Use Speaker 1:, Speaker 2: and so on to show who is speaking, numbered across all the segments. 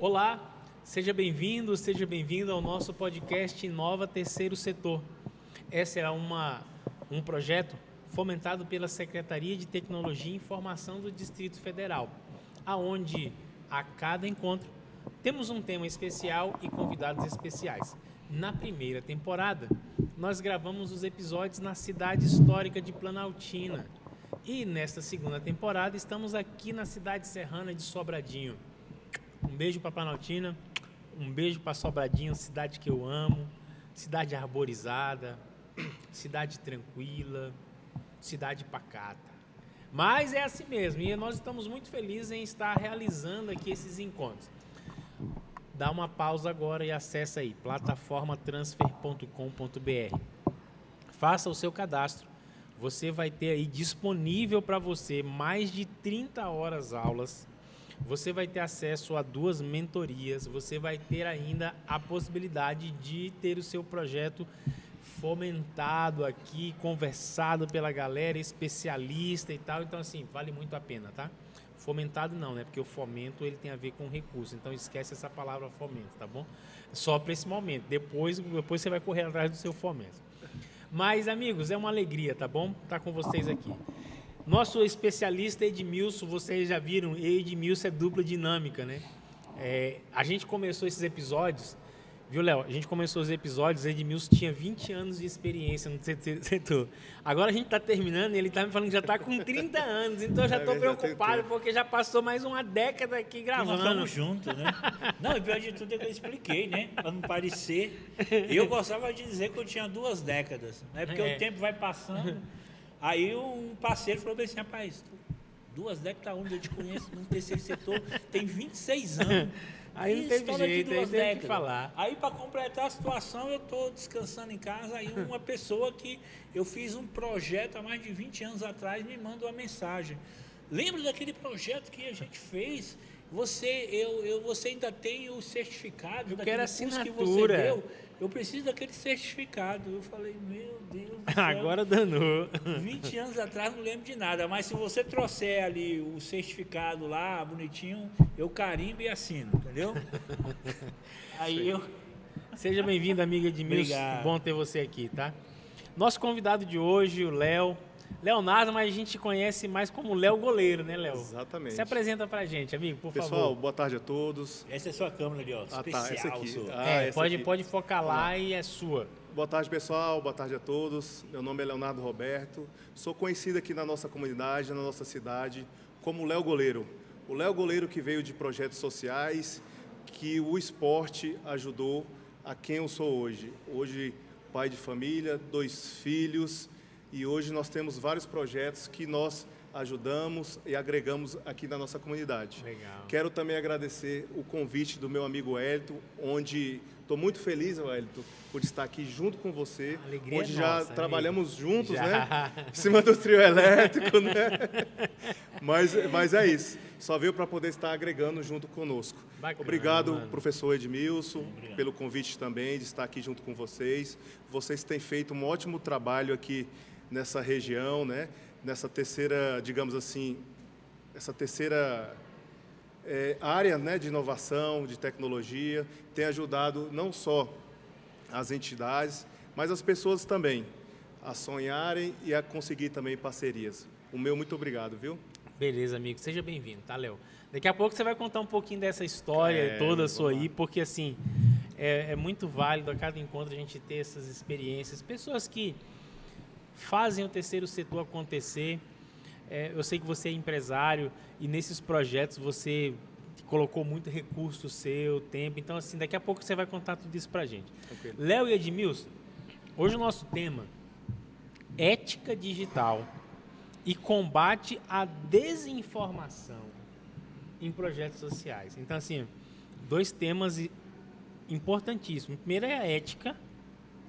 Speaker 1: Olá, seja bem-vindo ao nosso podcast Inova Terceiro Setor. Esse é um projeto fomentado pela Secretaria de Tecnologia e Informação do Distrito Federal, aonde a cada encontro temos um tema especial e convidados especiais. Na primeira temporada, nós gravamos os episódios na cidade histórica de Planaltina. E nesta segunda temporada estamos aqui na cidade serrana de Sobradinho. Um beijo para Planaltina, um beijo para Sobradinho, cidade que eu amo, cidade arborizada, cidade tranquila, cidade pacata. Mas é assim mesmo, e nós estamos muito felizes em estar realizando aqui esses encontros. Dá uma pausa agora e acessa aí, plataformatransfer.com.br. Faça o seu cadastro. Você vai ter aí disponível para você mais de 30 horas aulas. Você vai ter acesso a 2 mentorias. Você vai ter ainda a possibilidade de ter o seu projeto fomentado aqui, conversado pela galera, especialista e tal. Então, assim, vale muito a pena, tá? Fomentado não, né? Porque o fomento ele tem a ver com recurso. Então, esquece essa palavra fomento, tá bom? Só para esse momento. Depois você vai correr atrás do seu fomento. Mas, amigos, é uma alegria, tá bom? Estar com vocês aqui. Nosso especialista Edmilson, vocês já viram, Edmilson é dupla dinâmica, né? A gente começou esses episódios, viu, Léo? A gente começou os episódios, Edmilson tinha 20 anos de experiência no setor. Agora a gente está terminando e ele está me falando que já está com 30 anos, então eu já estou preocupado porque já passou mais uma década aqui gravando.
Speaker 2: E nós estamos juntos, né? Não, e pior de tudo é que eu expliquei, né? Para não parecer. Eu gostava de dizer que eu tinha 2 décadas, né? Porque o tempo vai passando. Aí um parceiro falou bem assim, rapaz, 2 décadas onde eu te conheço no terceiro setor, tem 26 anos.
Speaker 1: Aí não teve jeito, aí teve que falar.
Speaker 2: Aí para completar a situação, eu estou descansando em casa, aí uma pessoa que eu fiz um projeto há mais de 20 anos atrás me manda uma mensagem. Lembra daquele projeto que a gente fez? Você ainda tem o certificado daquele curso que você deu? Eu preciso daquele certificado. Eu falei, meu Deus do céu.
Speaker 1: Agora danou.
Speaker 2: 20 anos atrás não lembro de nada, mas se você trouxer ali o certificado lá, bonitinho, eu carimbo e assino, entendeu? Aí eu...
Speaker 1: Seja bem-vindo, amiga Edmilson.
Speaker 2: Obrigado.
Speaker 1: Bom ter você aqui, tá? Nosso convidado de hoje, o Léo. Leonardo, mas a gente conhece mais como Léo Goleiro, né, Léo?
Speaker 3: Exatamente.
Speaker 1: Se apresenta pra gente, amigo, por favor.
Speaker 3: Pessoal, boa tarde a todos.
Speaker 2: Essa é a sua câmera ali, ó, especial.
Speaker 3: Tá, essa aqui.
Speaker 2: Sua.
Speaker 1: Pode focar lá e é sua.
Speaker 3: Boa tarde, pessoal. Boa tarde a todos. Meu nome é Leonardo Roberto. Sou conhecido aqui na nossa comunidade, na nossa cidade, como Léo Goleiro. O Léo Goleiro que veio de projetos sociais, que o esporte ajudou a quem eu sou hoje. Hoje, pai de família, 2 filhos, e hoje nós temos vários projetos que nós ajudamos e agregamos aqui na nossa comunidade.
Speaker 1: Legal.
Speaker 3: Quero também agradecer o convite do meu amigo Hélito, onde estou muito feliz, Hélito, por estar aqui junto com você.
Speaker 1: A alegria
Speaker 3: onde
Speaker 1: é
Speaker 3: já
Speaker 1: nossa,
Speaker 3: trabalhamos juntos,
Speaker 1: já.
Speaker 3: né? Em cima do trio elétrico, né? Mas é isso. Só veio para poder estar agregando junto conosco.
Speaker 1: Bacana,
Speaker 3: Obrigado,
Speaker 1: mano.
Speaker 3: professor Edmilson, pelo convite também de estar aqui junto com vocês. Vocês têm feito um ótimo trabalho aqui nessa região, né? Nessa terceira, digamos assim, essa terceira área, né, de inovação, de tecnologia, tem ajudado não só as entidades, mas as pessoas também a sonharem e a conseguir também parcerias. O meu muito obrigado, viu?
Speaker 1: Beleza, amigo. Seja bem-vindo, tá, Léo? Daqui a pouco você vai contar um pouquinho dessa história toda sua aí, porque, assim, é muito válido a cada encontro a gente ter essas experiências. Pessoas que fazem o terceiro setor acontecer. Eu sei que você é empresário e nesses projetos você colocou muito recurso seu, tempo. Então, assim, daqui a pouco você vai contar tudo isso pra gente.
Speaker 3: Tranquilo.
Speaker 1: Léo e Edmilson, hoje o nosso tema é ética digital e combate à desinformação em projetos sociais. Então, assim, 2 temas importantíssimos. O primeiro é a ética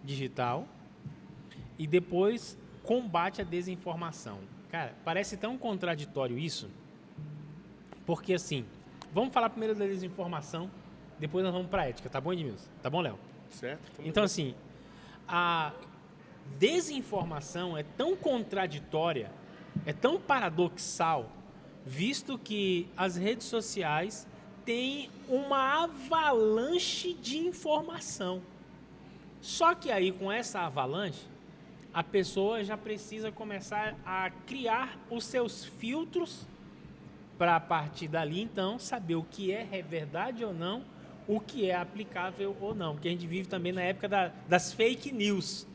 Speaker 1: digital e depois combate à desinformação. Cara, parece tão contraditório isso, porque assim, vamos falar primeiro da desinformação, depois nós vamos para a ética, tá bom, Edmilson? Tá bom, Léo?
Speaker 3: Certo?
Speaker 1: Então, assim, a desinformação é tão contraditória, é tão paradoxal, visto que as redes sociais tem uma avalanche de informação. Só que aí, com essa avalanche, a pessoa já precisa começar a criar os seus filtros para, a partir dali, então, saber o que é verdade ou não, o que é aplicável ou não. Porque a gente vive também na época das fake news.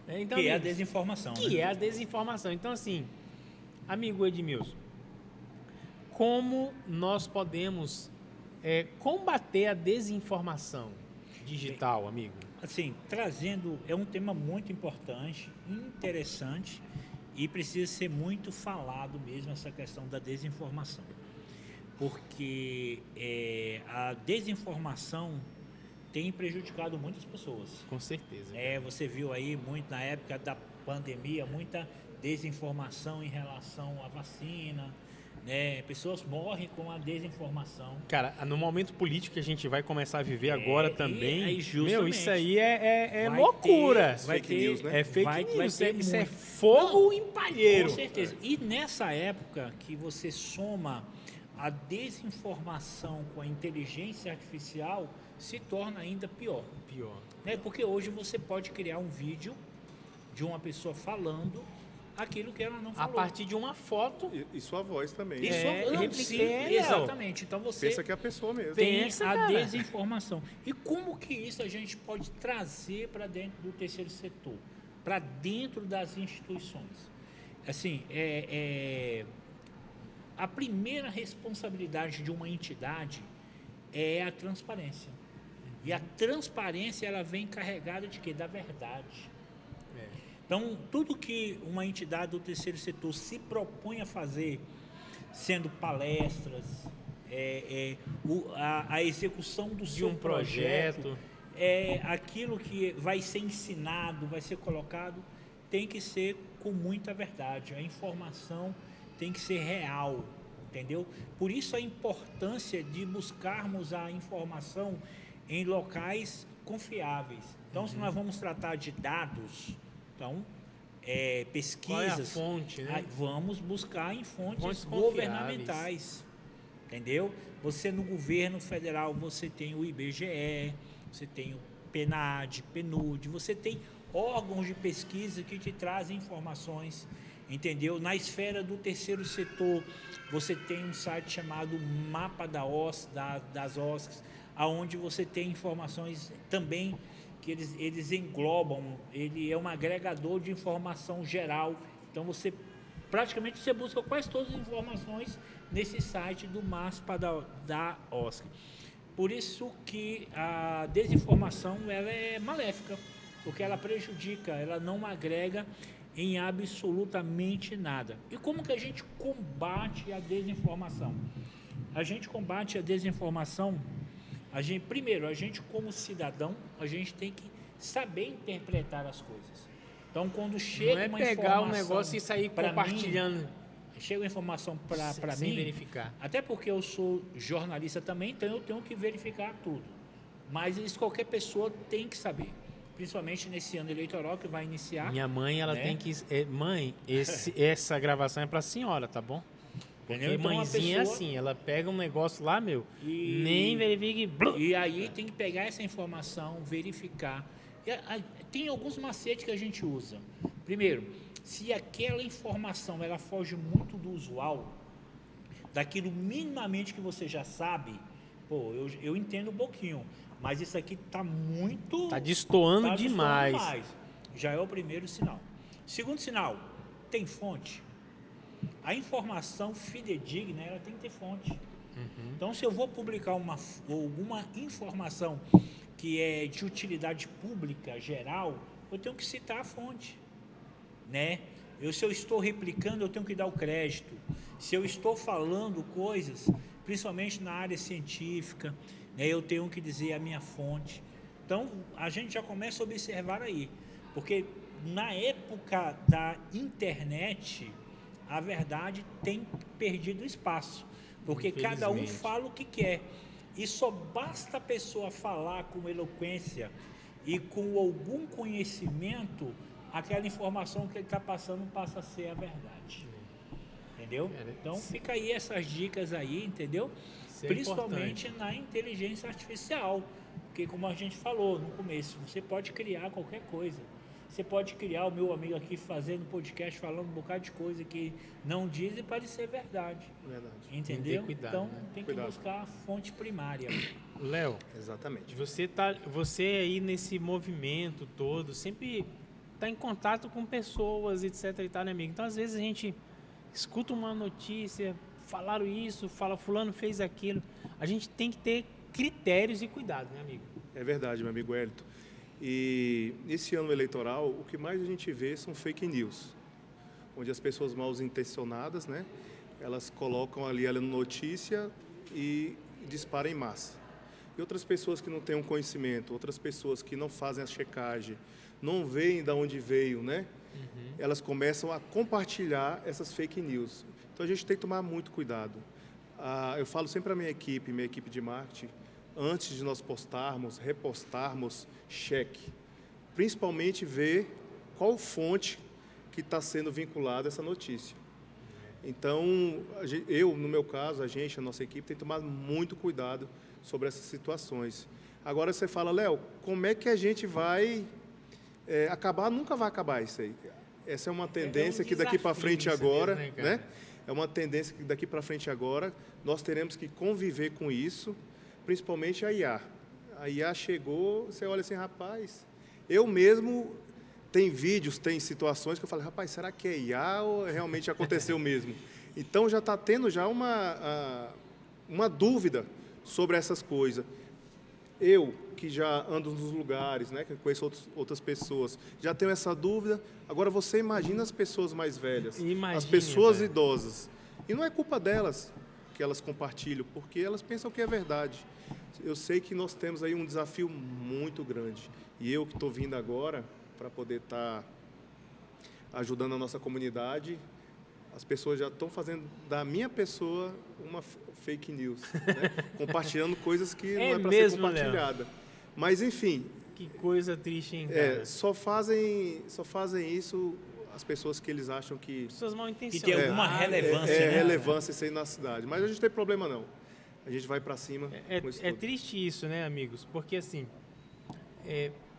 Speaker 1: Então,
Speaker 2: que é a desinformação.
Speaker 1: Que é a desinformação. Então, assim, amigo Edmilson, como nós podemos combater a desinformação digital, amigo?
Speaker 2: Assim, trazendo, é um tema muito importante, interessante e precisa ser muito falado mesmo essa questão da desinformação. Porque a desinformação tem prejudicado muitas pessoas.
Speaker 1: Com certeza.
Speaker 2: Você viu aí muito na época da pandemia, muita desinformação em relação à vacina, né? Pessoas morrem com a desinformação.
Speaker 1: Cara, no momento político que a gente vai começar a viver agora também,
Speaker 2: justamente,
Speaker 1: isso aí é loucura.
Speaker 2: Vai
Speaker 3: fake
Speaker 2: ter,
Speaker 3: news, né?
Speaker 1: É fake
Speaker 2: vai
Speaker 1: news,
Speaker 2: ter
Speaker 1: isso é
Speaker 2: muito.
Speaker 1: fogo em palheiro.
Speaker 2: Com certeza. E nessa época que você soma a desinformação com a inteligência artificial, se torna ainda pior. Né? Porque hoje você pode criar um vídeo de uma pessoa falando aquilo que ela não falou.
Speaker 1: A partir de uma foto.
Speaker 3: E sua voz também.
Speaker 2: Exatamente. Então você
Speaker 3: pensa que é a pessoa mesmo.
Speaker 2: tem a desinformação. E como que isso a gente pode trazer para dentro do terceiro setor? Para dentro das instituições? Assim, a primeira responsabilidade de uma entidade é a transparência. E a transparência, ela vem carregada de quê? Da verdade. Então, tudo que uma entidade do terceiro setor se propõe a fazer, sendo palestras, a execução do seu projeto, aquilo que vai ser ensinado, vai ser colocado, tem que ser com muita verdade. A informação tem que ser real, entendeu? Por isso a importância de buscarmos a informação em locais confiáveis. Então, se nós vamos tratar de dados, então, pesquisas...
Speaker 1: Qual é a fonte, né?
Speaker 2: Vamos buscar em fontes
Speaker 1: confiáveis.
Speaker 2: governamentais, entendeu? Você no governo federal, você tem o IBGE, você tem o PNAD, PNUD, você tem órgãos de pesquisa que te trazem informações, entendeu? Na esfera do terceiro setor, você tem um site chamado Mapa das OSCs, aonde você tem informações também que eles englobam, ele é um agregador de informação geral. Então você praticamente busca quase todas as informações nesse site do Mapa da OSC. Por isso que a desinformação ela é maléfica, porque ela prejudica, ela não agrega em absolutamente nada. E como que a gente combate a desinformação? A gente combate a desinformação, primeiro, a gente como cidadão, a gente tem que saber interpretar as coisas. Então, quando chega uma informação... Não é pegar o negócio
Speaker 1: e sair compartilhando.
Speaker 2: Chega uma informação para mim...
Speaker 1: Sem verificar.
Speaker 2: Até porque eu sou jornalista também, então eu tenho que verificar tudo. Mas isso qualquer pessoa tem que saber. Principalmente nesse ano eleitoral que vai iniciar.
Speaker 1: Minha mãe, ela tem que... Mãe, essa gravação é para a senhora, tá bom? Porque então, mãezinha pessoa... assim, ela pega um negócio lá, nem verifica
Speaker 2: e aí tem que pegar essa informação, verificar. Tem alguns macetes que a gente usa. Primeiro, se aquela informação ela foge muito do usual, daquilo minimamente que você já sabe, eu entendo um pouquinho, mas isso aqui está muito...
Speaker 1: Está destoando demais.
Speaker 2: Já é o primeiro sinal. Segundo sinal, tem fonte. A informação fidedigna, ela tem que ter fonte. Então, se eu vou publicar alguma informação que é de utilidade pública geral, eu tenho que citar a fonte, né? Se eu estou replicando, eu tenho que dar o crédito. Se eu estou falando coisas, principalmente na área científica, né, eu tenho que dizer a minha fonte. Então, a gente já começa a observar aí, porque na época da internet, a verdade tem perdido espaço, porque cada um fala o que quer. E só basta a pessoa falar com eloquência e com algum conhecimento, aquela informação que ele está passando passa a ser a verdade. Entendeu? Então fica aí essas dicas aí, entendeu?
Speaker 1: Isso é
Speaker 2: principalmente
Speaker 1: importante.
Speaker 2: na inteligência artificial. Porque, como a gente falou no começo, você pode criar qualquer coisa. Você pode criar o meu amigo aqui fazendo podcast, falando um bocado de coisa que não diz e parecer verdade.
Speaker 3: Verdade.
Speaker 2: Entendeu?
Speaker 1: Tem que ter cuidado,
Speaker 2: Então,
Speaker 1: né?
Speaker 2: tem que
Speaker 3: Cuidado.
Speaker 2: buscar a fonte primária.
Speaker 1: Léo,
Speaker 3: Exatamente.
Speaker 1: você aí nesse movimento todo, sempre está em contato com pessoas, etc e tal, né, amigo? Então, às vezes a gente escuta uma notícia, falaram isso, fala fulano fez aquilo. A gente tem que ter critérios e cuidado, né, amigo?
Speaker 3: É verdade, meu amigo Hélito. E nesse ano eleitoral, o que mais a gente vê são fake news, onde as pessoas mal intencionadas, né, elas colocam ali a notícia e disparam em massa. E outras pessoas que não têm um conhecimento, outras pessoas que não fazem a checagem, não veem de onde veio, né, elas começam a compartilhar essas fake news. Então a gente tem que tomar muito cuidado. Eu falo sempre à minha equipe de marketing, antes de nós postarmos, repostarmos, cheque. Principalmente ver qual fonte que está sendo vinculada a essa notícia. Então, no meu caso, a nossa equipe tem tomado muito cuidado sobre essas situações. Agora você fala, Léo, como é que a gente vai acabar? Nunca vai acabar isso aí. Essa é uma tendência que daqui para frente agora, né? É uma tendência que daqui para frente agora nós teremos que conviver com isso, principalmente a IA. A IA chegou, você olha assim, rapaz, eu mesmo tem vídeos, tem situações que eu falo, rapaz, será que é IA ou realmente aconteceu mesmo? Então já está tendo já uma dúvida sobre essas coisas. Eu, que já ando nos lugares, né, que conheço outras pessoas, já tenho essa dúvida. Agora você imagina as pessoas mais velhas, as pessoas idosas. E não é culpa delas que elas compartilham, porque elas pensam que é verdade. Eu sei que nós temos aí um desafio muito grande. E eu que estou vindo agora para poder estar ajudando a nossa comunidade, as pessoas já estão fazendo da minha pessoa uma fake news, né? Compartilhando coisas que não é para ser compartilhada. Mas, enfim...
Speaker 1: Que coisa triste, hein, cara?
Speaker 3: Só fazem isso as pessoas que eles acham que...
Speaker 1: Pessoas mal intencionadas.
Speaker 2: Que tem alguma relevância, né?
Speaker 3: relevância isso aí na cidade. Mas a gente não tem problema, não. A gente vai para cima com isso tudo.
Speaker 1: Triste isso, né, amigos? Porque, assim,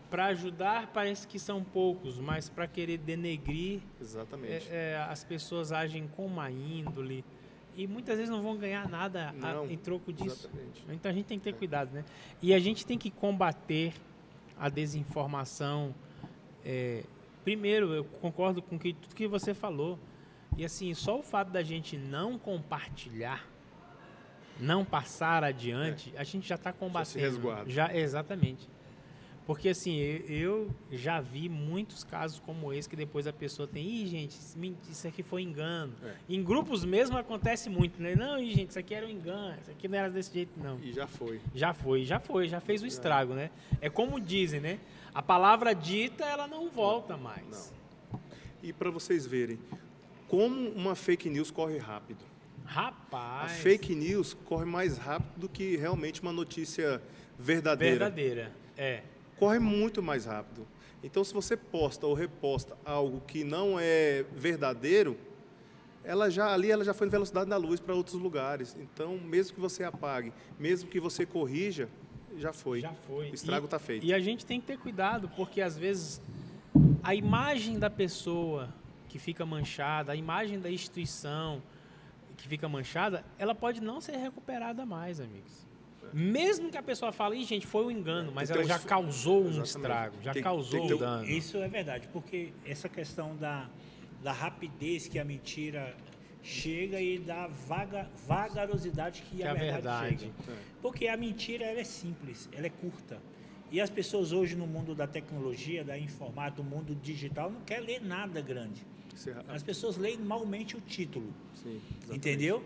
Speaker 1: para ajudar parece que são poucos, mas para querer denegrir...
Speaker 3: Exatamente.
Speaker 1: As pessoas agem com má índole e muitas vezes não vão ganhar nada em troco disso.
Speaker 3: Exatamente.
Speaker 1: Então a gente tem que ter cuidado, né? E a gente tem que combater a desinformação. Primeiro, eu concordo com tudo que você falou. E assim, só o fato da gente não compartilhar, não passar adiante, a gente já está combatendo.
Speaker 3: Já se resguarda.
Speaker 1: Exatamente. Porque assim, eu já vi muitos casos como esse que depois a pessoa tem, gente, isso aqui foi engano. Em grupos mesmo acontece muito, né? Não, gente, isso aqui era um engano, isso aqui não era desse jeito, não.
Speaker 3: E já foi.
Speaker 1: Já fez o estrago, né? É como dizem, né? A palavra dita, ela não volta mais.
Speaker 3: Não. E para vocês verem, como uma fake news corre rápido.
Speaker 1: Rapaz!
Speaker 3: A fake news corre mais rápido do que realmente uma notícia verdadeira. Corre muito mais rápido. Então, se você posta ou reposta algo que não é verdadeiro, ela já foi em velocidade da luz para outros lugares. Então, mesmo que você apague, mesmo que você corrija, já foi. O estrago está feito.
Speaker 1: E a gente tem que ter cuidado, porque às vezes a imagem da pessoa que fica manchada, a imagem da instituição que fica manchada, ela pode não ser recuperada mais, amigos. Mesmo que a pessoa fale, gente, foi um engano, mas ela já causou um estrago, já causou um dano.
Speaker 2: Isso é verdade, porque essa questão da rapidez que a mentira chega e da vagarosidade que a verdade chega. Porque a mentira ela é simples, ela é curta. E as pessoas hoje no mundo da tecnologia, da informática, do mundo digital, não querem ler nada grande. As pessoas leem malmente o título.
Speaker 3: Sim,
Speaker 2: entendeu?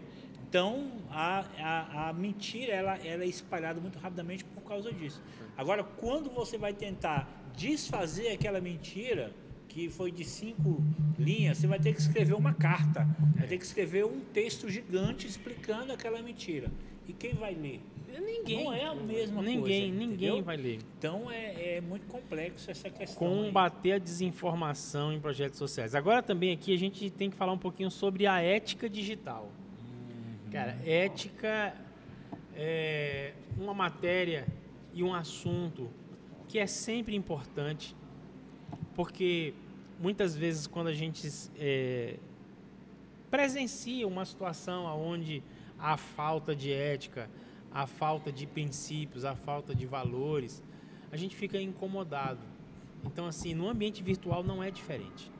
Speaker 2: Então, a mentira ela é espalhada muito rapidamente por causa disso. Agora, quando você vai tentar desfazer aquela mentira, que foi de 5 linhas, você vai ter que escrever uma carta, vai ter que escrever um texto gigante explicando aquela mentira. E quem vai ler?
Speaker 1: Ninguém.
Speaker 2: Não é a mesma coisa.
Speaker 1: Ninguém vai ler.
Speaker 2: Então, é muito complexo essa questão.
Speaker 1: Combater a desinformação em projetos sociais. Agora, também aqui, a gente tem que falar um pouquinho sobre a ética digital. Cara, ética uma matéria e um assunto que é sempre importante, porque muitas vezes quando a gente presencia uma situação onde há falta de ética, a falta de princípios, a falta de valores, a gente fica incomodado. Então, assim, no ambiente virtual não é diferente.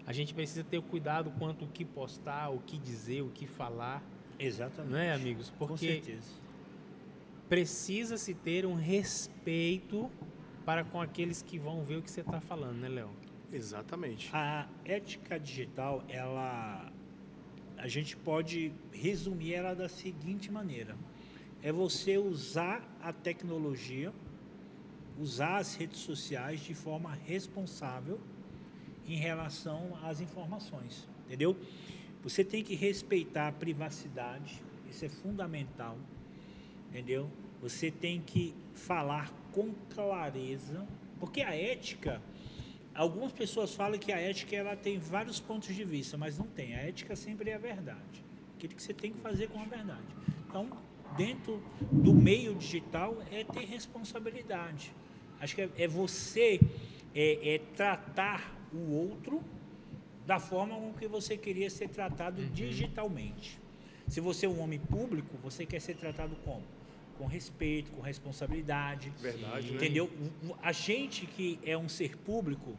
Speaker 1: A gente precisa ter cuidado quanto o que postar, o que dizer, o que falar.
Speaker 2: Exatamente.
Speaker 1: Não é, amigos?
Speaker 2: Com
Speaker 1: Porque
Speaker 2: certeza.
Speaker 1: precisa-se ter um respeito para com aqueles que vão ver o que você está falando, né, Léo?
Speaker 3: Exatamente.
Speaker 2: A ética digital, a gente pode resumir ela da seguinte maneira: é você usar a tecnologia, usar as redes sociais de forma responsável em relação às informações, entendeu? Você tem que respeitar a privacidade, isso é fundamental, entendeu? Você tem que falar com clareza, porque a ética, algumas pessoas falam que a ética ela tem vários pontos de vista, mas não tem. A ética sempre é a verdade. Aquilo que você tem que fazer com a verdade. Então, dentro do meio digital, é ter responsabilidade. Acho que é você tratar o outro da forma com que você queria ser tratado digitalmente. Se você é um homem público, você quer ser tratado como? Com respeito, com responsabilidade.
Speaker 3: Verdade, né?
Speaker 2: Entendeu? A gente que é um ser público,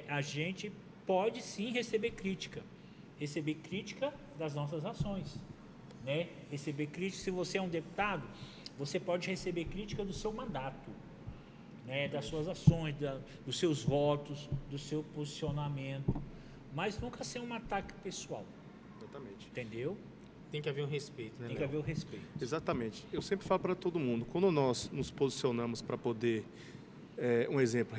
Speaker 2: a gente pode sim receber crítica. Receber crítica das nossas ações. Né? Receber crítica, se você é um deputado, você pode receber crítica do seu mandato, né? Das suas ações, dos seus votos, do seu posicionamento, mas nunca ser um ataque pessoal.
Speaker 3: Exatamente.
Speaker 2: Entendeu?
Speaker 1: Tem que haver um respeito, né,
Speaker 2: Tem que
Speaker 1: Léo?
Speaker 2: haver o respeito.
Speaker 3: Exatamente. Eu sempre falo para todo mundo, quando nós nos posicionamos para poder, um exemplo,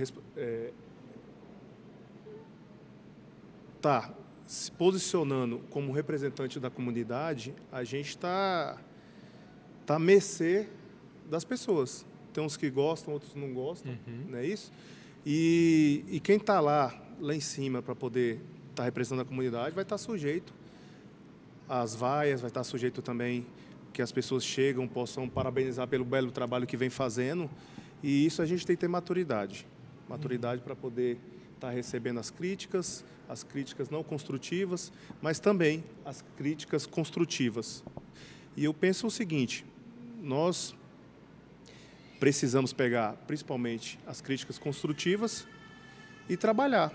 Speaker 3: tá se posicionando como representante da comunidade, a gente está à mercê das pessoas. Tem uns que gostam, outros não gostam, não é isso? E quem está lá em cima para poder estar representando a comunidade vai estar sujeito às vaias, vai estar sujeito também que as pessoas chegam, possam parabenizar pelo belo trabalho que vem fazendo. E isso a gente tem que ter maturidade. Maturidade para poder estar recebendo as críticas não construtivas, mas também as críticas construtivas. E eu penso o seguinte, nós precisamos pegar, principalmente, as críticas construtivas e trabalhar.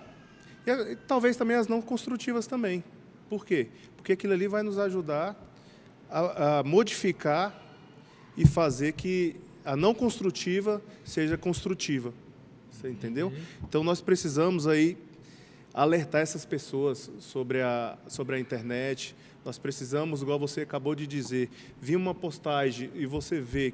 Speaker 3: E talvez também as não construtivas também. Por quê? Porque aquilo ali vai nos ajudar a modificar e fazer que a não construtiva seja construtiva. Você entendeu? Então, nós precisamos aí alertar essas pessoas sobre a internet. Nós precisamos, igual você acabou de dizer, vir uma postagem e você vê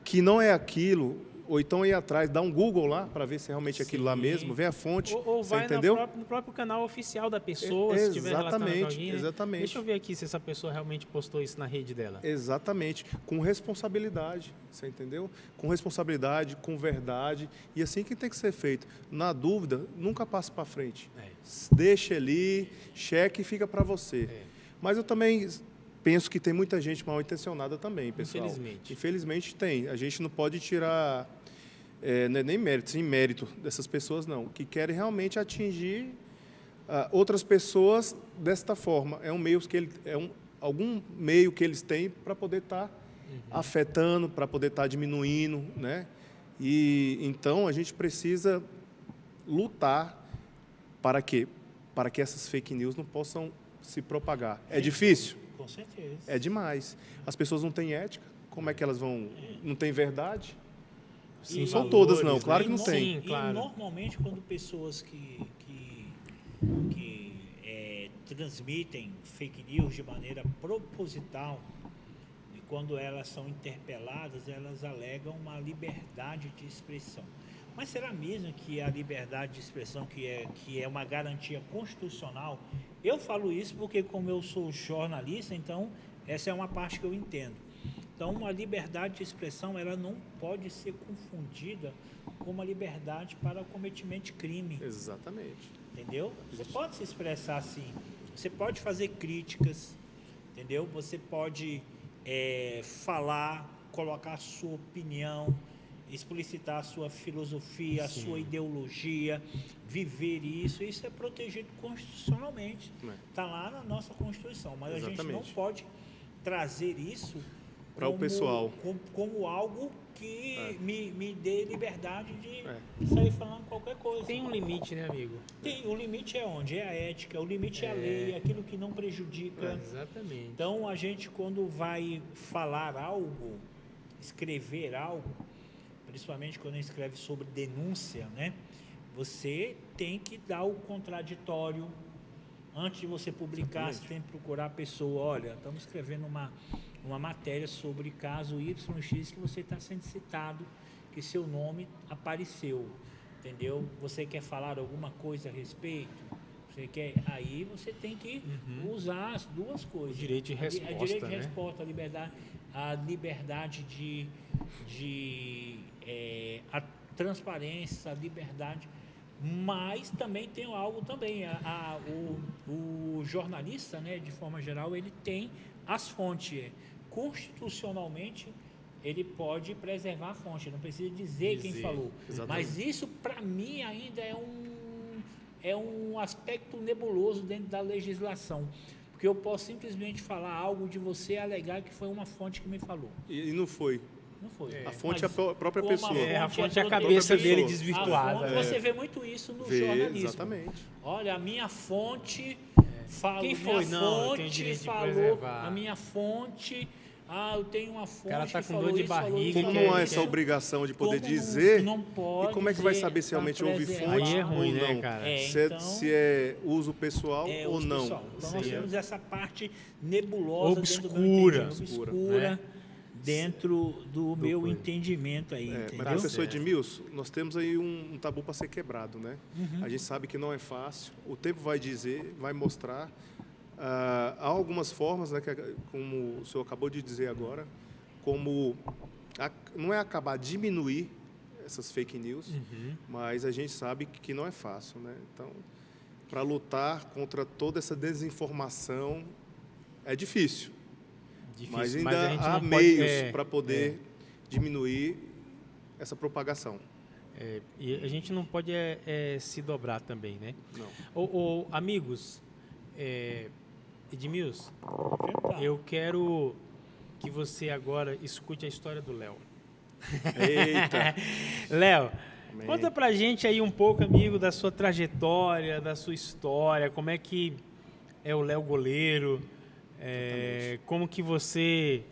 Speaker 3: que não é aquilo, ou então ir atrás, dá um Google lá para ver se realmente é aquilo lá mesmo, vê a fonte,
Speaker 1: Ou
Speaker 3: você
Speaker 1: vai
Speaker 3: entendeu?
Speaker 1: no próprio canal oficial da pessoa, se estiver relatando com alguém, né?
Speaker 3: Exatamente.
Speaker 1: Deixa eu ver aqui se essa pessoa realmente postou isso na rede dela.
Speaker 3: Exatamente, com responsabilidade, você entendeu? Com responsabilidade, com verdade, e assim que tem que ser feito. Na dúvida, nunca passe para frente. Deixa ali, cheque e fica para você. Mas eu também penso que tem muita gente mal intencionada também, pessoal. Infelizmente tem. A gente não pode tirar nem mérito, sem mérito dessas pessoas, não. Que querem realmente atingir outras pessoas desta forma. É um meio que algum meio que eles têm para poder estar afetando, para poder estar diminuindo, né? E então a gente precisa lutar para quê? Para que essas fake news não possam se propagar. É difícil?
Speaker 2: Com certeza.
Speaker 3: É demais. As pessoas não têm ética. Como é que elas vão... Não têm verdade?
Speaker 1: Sim,
Speaker 3: não são
Speaker 1: valores,
Speaker 3: todas, não.
Speaker 1: né?
Speaker 3: Claro que não
Speaker 1: Sim,
Speaker 3: tem.
Speaker 1: claro.
Speaker 2: E normalmente quando pessoas que transmitem fake news de maneira proposital, e quando elas são interpeladas, elas alegam uma liberdade de expressão. Mas será mesmo que a liberdade de expressão, que é uma garantia constitucional? Eu falo isso porque, como eu sou jornalista, então essa é uma parte que eu entendo. Então, a liberdade de expressão, ela não pode ser confundida com uma liberdade para o cometimento de crime.
Speaker 3: Exatamente.
Speaker 2: Entendeu? Você pode se expressar assim, você pode fazer críticas, entendeu? Você pode falar, colocar a sua opinião, explicitar a sua filosofia, a sua ideologia, viver isso é protegido constitucionalmente. Está lá na nossa Constituição, mas a gente não pode trazer isso
Speaker 3: para o pessoal
Speaker 2: como algo que me dê liberdade de sair falando qualquer coisa.
Speaker 1: Tem um limite, né, amigo?
Speaker 2: Tem, o limite é onde? É a ética, o limite é a lei, é aquilo que não prejudica.
Speaker 1: Exatamente.
Speaker 2: Então, a gente, quando vai falar algo, escrever algo, principalmente quando escreve sobre denúncia, né? Você tem que dar o contraditório. Antes de você publicar, você tem que procurar a pessoa. Olha, estamos escrevendo uma matéria sobre caso YX que você está sendo citado, que seu nome apareceu, entendeu? Você quer falar alguma coisa a respeito? Você quer? Aí você tem que usar as duas coisas.
Speaker 1: Direito de resposta,
Speaker 2: direito de
Speaker 1: né?
Speaker 2: resposta, a liberdade a transparência, a liberdade, mas também tem algo também, o jornalista, né, de forma geral, ele tem as fontes. Constitucionalmente, ele pode preservar a fonte, não precisa dizer quem falou.
Speaker 3: Exatamente.
Speaker 2: Mas isso, para mim, ainda é um aspecto nebuloso dentro da legislação. Porque eu posso simplesmente falar algo de você e alegar que foi uma fonte que me falou.
Speaker 3: E não foi.
Speaker 2: Não foi.
Speaker 3: A fonte é a própria pessoa.
Speaker 1: A fonte é a cabeça dele
Speaker 3: pessoa.
Speaker 1: desvirtuada.
Speaker 2: Você vê muito isso no jornalismo.
Speaker 3: Exatamente.
Speaker 2: Olha, a minha fonte falou.
Speaker 1: Quem foi? Não, eu tenho direito de preservar.
Speaker 2: A minha fonte. Eu tenho uma fonte.
Speaker 1: O cara tá
Speaker 2: que
Speaker 1: com
Speaker 2: falou
Speaker 1: dor de
Speaker 2: isso, falou
Speaker 1: barriga.
Speaker 2: isso,
Speaker 3: Como
Speaker 2: falou
Speaker 3: não há
Speaker 2: isso.
Speaker 3: essa obrigação de poder
Speaker 2: Como
Speaker 3: dizer,
Speaker 2: não pode
Speaker 3: e como é que vai
Speaker 2: dizer
Speaker 3: saber se
Speaker 2: pra
Speaker 3: realmente houve
Speaker 2: preservar.
Speaker 3: fonte
Speaker 1: Aí é ruim,
Speaker 3: ou
Speaker 1: né,
Speaker 3: não?
Speaker 1: cara?
Speaker 2: Então,
Speaker 3: se é uso pessoal ou
Speaker 2: uso
Speaker 3: não.
Speaker 2: pessoal. Então nós
Speaker 1: Sim.
Speaker 2: temos essa parte nebulosa,
Speaker 1: Obscura.
Speaker 2: obscura
Speaker 1: né?
Speaker 2: dentro do meu entendimento aí, entendeu?
Speaker 3: Mas, professor Edmilson, nós temos aí um tabu para ser quebrado, né? A gente sabe que não é fácil, o tempo vai dizer, vai mostrar. Há algumas formas, né, como o senhor acabou de dizer agora, como não é acabar, diminuir essas fake news, mas a gente sabe que não é fácil, né? Então, para lutar contra toda essa desinformação é difícil. Mas ainda
Speaker 1: a gente
Speaker 3: há
Speaker 1: não
Speaker 3: meios
Speaker 1: pode,
Speaker 3: para poder diminuir essa propagação.
Speaker 1: E a gente não pode se dobrar também, né?
Speaker 3: Não.
Speaker 1: Amigos, Edmilson,
Speaker 2: Tá.
Speaker 1: eu quero que você agora escute a história do Léo.
Speaker 3: Eita!
Speaker 1: Léo,
Speaker 3: Amém.
Speaker 1: conta pra gente aí um pouco, amigo, da sua trajetória, da sua história, como é que é o Léo goleiro, como que você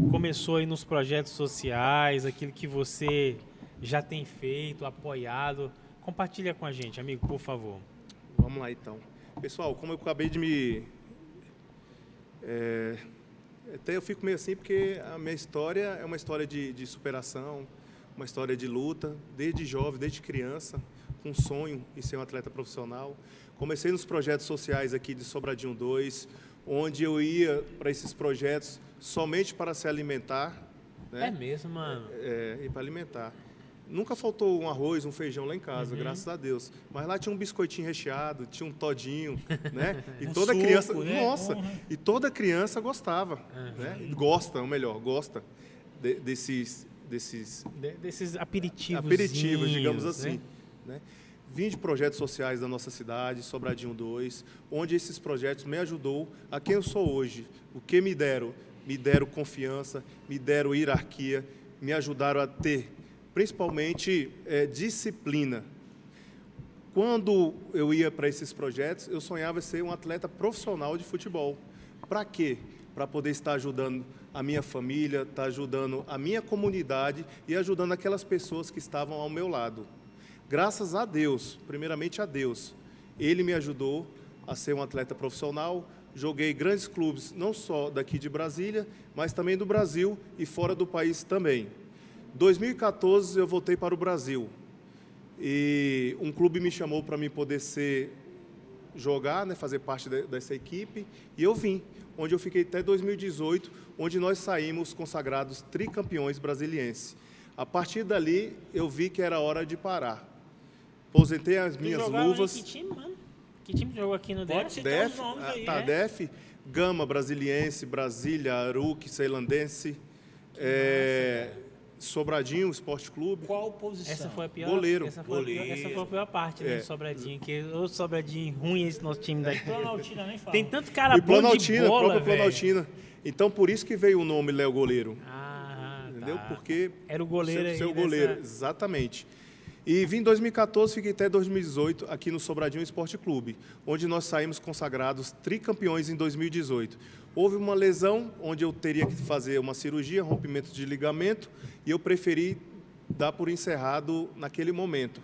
Speaker 1: começou aí nos projetos sociais, aquilo que você já tem feito, apoiado. Compartilha com a gente, amigo, por favor.
Speaker 3: Vamos lá, então. Pessoal, como eu acabei de até eu fico meio assim, porque a minha história é uma história de superação, uma história de luta, desde jovem, desde criança, com um sonho em ser um atleta profissional. Comecei nos projetos sociais aqui de Sobradinho 2, onde eu ia para esses projetos somente para se alimentar. Né?
Speaker 1: É mesmo, mano?
Speaker 3: E para alimentar. Nunca faltou um arroz, um feijão lá em casa, graças a Deus. Mas lá tinha um biscoitinho recheado, tinha um todinho, né? E toda
Speaker 2: suco,
Speaker 3: criança,
Speaker 2: né?
Speaker 3: nossa, e toda criança gostava, né? Gosta, ou melhor, gosta desses
Speaker 1: aperitivos,
Speaker 3: digamos assim, né? Vim de projetos sociais da nossa cidade, Sobradinho 2, onde esses projetos me ajudou a quem eu sou hoje. O que me deram? Me deram confiança, me deram hierarquia, me ajudaram a ter, principalmente, disciplina. Quando eu ia para esses projetos, eu sonhava em ser um atleta profissional de futebol. Para quê? Para poder estar ajudando a minha família, estar ajudando a minha comunidade e ajudando aquelas pessoas que estavam ao meu lado. Graças a Deus, primeiramente a Deus, Ele me ajudou a ser um atleta profissional. Joguei grandes clubes, não só daqui de Brasília, mas também do Brasil e fora do país também. Em 2014, eu voltei para o Brasil. E um clube me chamou para mim poder jogar, né, fazer parte dessa equipe. E eu vim, onde eu fiquei até 2018, onde nós saímos consagrados tricampeões brasilienses. A partir dali, eu vi que era hora de parar. Aposentei as minhas luvas.
Speaker 1: Que time, mano? Que time jogou aqui no
Speaker 2: Pode
Speaker 1: DF?
Speaker 2: citar os nomes aí,
Speaker 3: tá,
Speaker 2: né?
Speaker 3: DF. Gama Brasiliense, Brasília, Aruque, Ceilandense, Sobradinho Esporte Clube.
Speaker 2: Qual posição?
Speaker 1: Essa foi a pior.
Speaker 3: Goleiro.
Speaker 1: Essa foi a pior parte, né, do Sobradinho. Que o Sobradinho ruim esse nosso time daqui.
Speaker 2: Planaltina nem fala.
Speaker 1: Tem tanto cara
Speaker 3: E
Speaker 1: bom
Speaker 3: Planaltina,
Speaker 1: de bola,
Speaker 3: própria
Speaker 1: velho.
Speaker 3: Planaltina. Então, por isso que veio o nome Léo Goleiro. Entendeu?
Speaker 1: Tá.
Speaker 3: Porque
Speaker 1: Era o goleiro aí
Speaker 3: seu
Speaker 1: nessa-
Speaker 3: goleiro, exatamente. E vim em 2014, fiquei até 2018 aqui no Sobradinho Esporte Clube, onde nós saímos consagrados tricampeões em 2018. Houve uma lesão onde eu teria que fazer uma cirurgia, rompimento de ligamento, e eu preferi dar por encerrado naquele momento.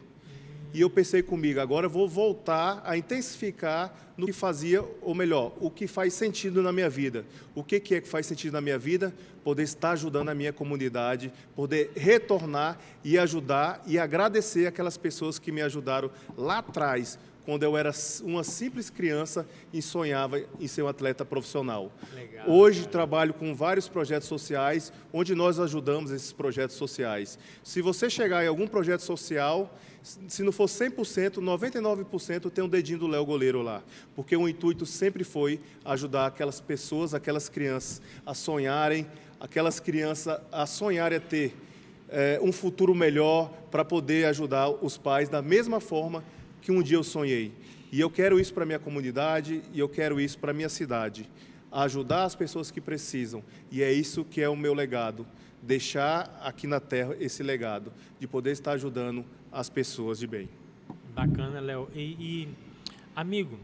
Speaker 3: E eu pensei comigo, agora eu vou voltar a intensificar no que fazia, ou melhor, o que faz sentido na minha vida. O que é que faz sentido na minha vida? Poder estar ajudando a minha comunidade, poder retornar e ajudar e agradecer aquelas pessoas que me ajudaram lá atrás, quando eu era uma simples criança e sonhava em ser um atleta profissional.
Speaker 1: Legal,
Speaker 3: Hoje trabalho com vários projetos sociais, onde nós ajudamos esses projetos sociais. Se você chegar em algum projeto social, se não for 100%, 99% tem um dedinho do Léo Goleiro lá. Porque o intuito sempre foi ajudar aquelas pessoas, aquelas crianças a sonharem, aquelas crianças a sonharem a ter um futuro melhor para poder ajudar os pais da mesma forma que um dia eu sonhei. E eu quero isso para a minha comunidade e eu quero isso para a minha cidade. Ajudar as pessoas que precisam. E é isso que é o meu legado. Deixar aqui na Terra esse legado, de poder estar ajudando as pessoas de bem.
Speaker 1: Bacana, Léo. Amigo,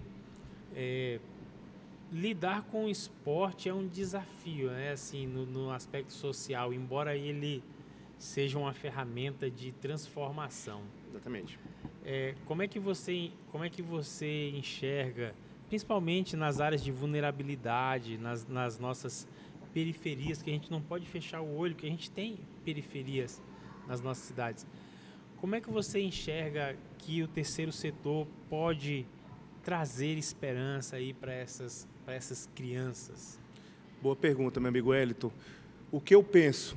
Speaker 1: lidar com o esporte é um desafio, né? Assim, no aspecto social, embora ele seja uma ferramenta de transformação.
Speaker 3: Exatamente.
Speaker 1: Como é que você enxerga, principalmente nas áreas de vulnerabilidade, nas nossas periferias, que a gente não pode fechar o olho, que a gente tem periferias nas nossas cidades. Como é que você enxerga que o terceiro setor pode trazer esperança aí para essas crianças?
Speaker 3: Boa pergunta, meu amigo Wellington. O que eu penso?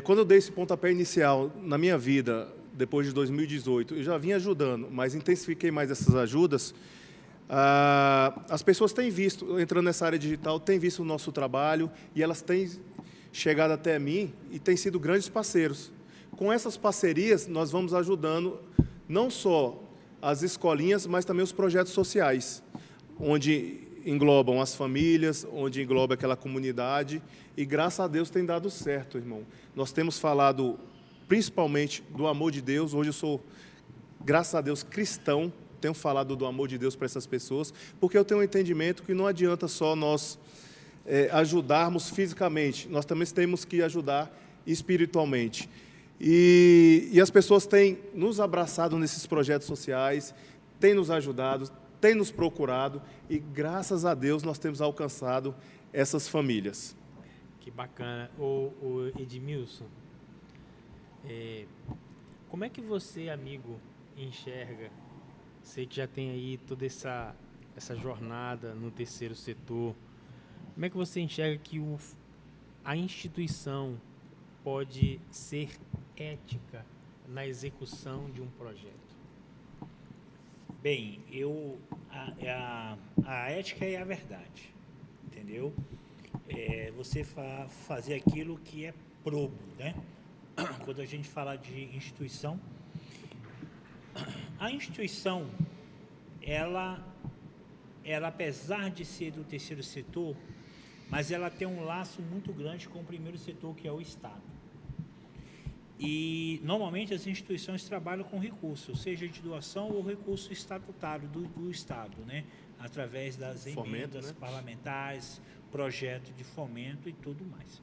Speaker 3: Quando eu dei esse pontapé inicial na minha vida, depois de 2018, eu já vinha ajudando, mas intensifiquei mais essas ajudas. As pessoas têm visto, entrando nessa área digital, têm visto o nosso trabalho e elas têm chegado até mim e têm sido grandes parceiros. Com essas parcerias, nós vamos ajudando não só as escolinhas, mas também os projetos sociais, onde englobam as famílias, onde engloba aquela comunidade, e graças a Deus tem dado certo, irmão. Nós temos falado principalmente do amor de Deus. Hoje eu sou, graças a Deus, cristão, tenho falado do amor de Deus para essas pessoas, porque eu tenho um entendimento que não adianta só nós ajudarmos fisicamente, nós também temos que ajudar espiritualmente. E as pessoas têm nos abraçado nesses projetos sociais, têm nos ajudado, têm nos procurado, e graças a Deus nós temos alcançado essas famílias.
Speaker 1: Que bacana. O Edmilson, como é que você, amigo, enxerga, você que já tem aí toda essa jornada no terceiro setor, como é que você enxerga que a instituição pode ser ética na execução de um projeto?
Speaker 2: Bem, a ética é a verdade, entendeu? Você fazer aquilo que é probo, né? Quando a gente fala de instituição, a instituição, ela apesar de ser do terceiro setor, mas ela tem um laço muito grande com o primeiro setor, que é o Estado. E, normalmente, as instituições trabalham com recursos, seja de doação ou recurso estatutário do Estado, né? Através das emendas, né, parlamentares, projeto de fomento e tudo mais.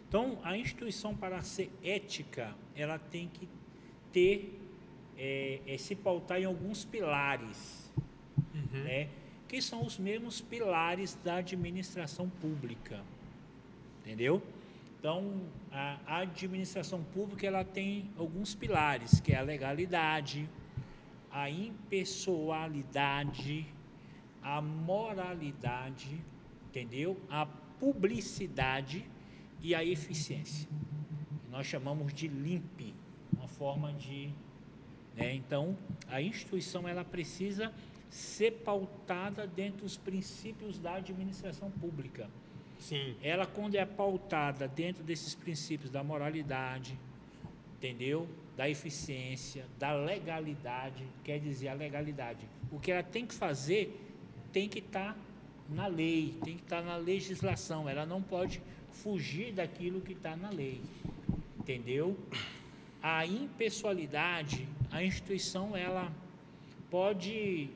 Speaker 2: Então, a instituição, para ser ética, ela tem que ter, se pautar em alguns pilares, né? Que são os mesmos pilares da administração pública, entendeu? Então, a administração pública, ela tem alguns pilares, que é a legalidade, a impessoalidade, a moralidade, entendeu? A publicidade e a eficiência. Nós chamamos de LIMP, uma forma de... né? Então, a instituição, ela precisa ser pautada dentro dos princípios da administração pública.
Speaker 1: Sim.
Speaker 2: Ela, quando é pautada dentro desses princípios da moralidade, entendeu? Da eficiência, da legalidade, quer dizer, a legalidade. O que ela tem que fazer tem que estar na lei, tem que estar na legislação. Ela não pode fugir daquilo que está na lei, entendeu? A impessoalidade, a instituição, ela pode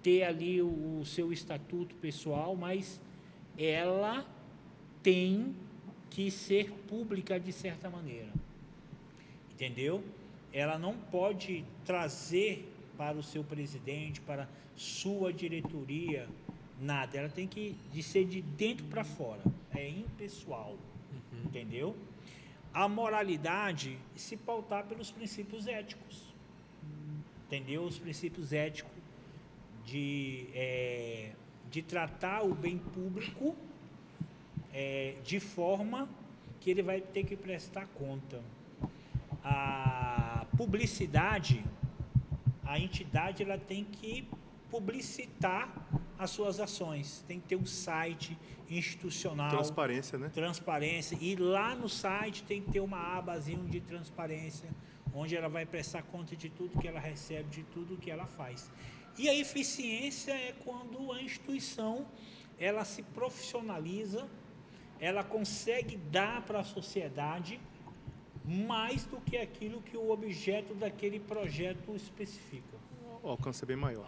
Speaker 2: ter ali o seu estatuto pessoal, mas ela tem que ser pública de certa maneira, entendeu? Ela não pode trazer para o seu presidente, para sua diretoria, nada. Ela tem que ser de dentro para fora, é impessoal, entendeu? A moralidade se pautar pelos princípios éticos, entendeu? Os princípios éticos de tratar o bem público de forma que ele vai ter que prestar conta. A publicidade, a entidade, ela tem que publicitar as suas ações, tem que ter um site institucional.
Speaker 3: Transparência, né?
Speaker 2: Transparência, e lá no site tem que ter uma abazinha de transparência, onde ela vai prestar conta de tudo que ela recebe, de tudo que ela faz. E a eficiência é quando a instituição, ela se profissionaliza, ela consegue dar para a sociedade mais do que aquilo que o objeto daquele projeto especifica.
Speaker 3: O alcance é bem maior.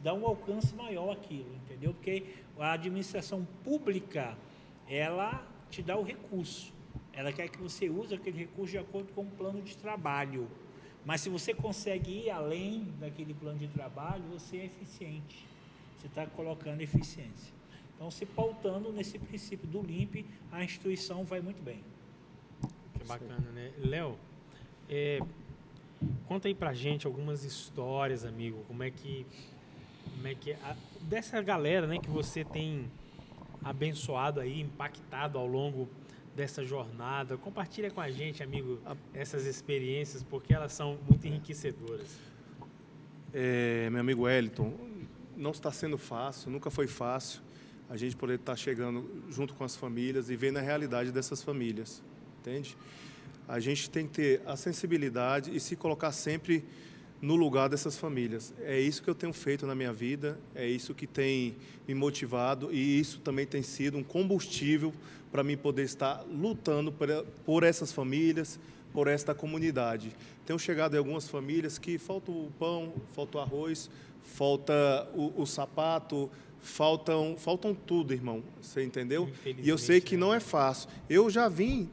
Speaker 2: Dá um alcance maior aquilo, entendeu? Porque a administração pública, ela te dá o recurso. Ela quer que você use aquele recurso de acordo com o plano de trabalho. Mas se você consegue ir além daquele plano de trabalho, você é eficiente. Você está colocando eficiência. Então, se pautando nesse princípio do LIMP, a instituição vai muito bem.
Speaker 1: Que bacana, né? Léo, conta aí pra gente algumas histórias, amigo, como é que dessa galera, né, que você tem abençoado aí, impactado ao longo dessa jornada. Compartilha com a gente, amigo, essas experiências, porque elas são muito enriquecedoras.
Speaker 3: Meu amigo Wellington, não está sendo fácil, nunca foi fácil a gente poder estar chegando junto com as famílias e vendo a realidade dessas famílias, entende? A gente tem que ter a sensibilidade e se colocar sempre no lugar dessas famílias. É isso que eu tenho feito na minha vida, é isso que tem me motivado e isso também tem sido um combustível para mim poder estar lutando por essas famílias, por esta comunidade. Tenho chegado em algumas famílias que falta o pão, falta o arroz, falta o sapato, faltam tudo, irmão, você entendeu? E eu sei que não é fácil. Eu já vim,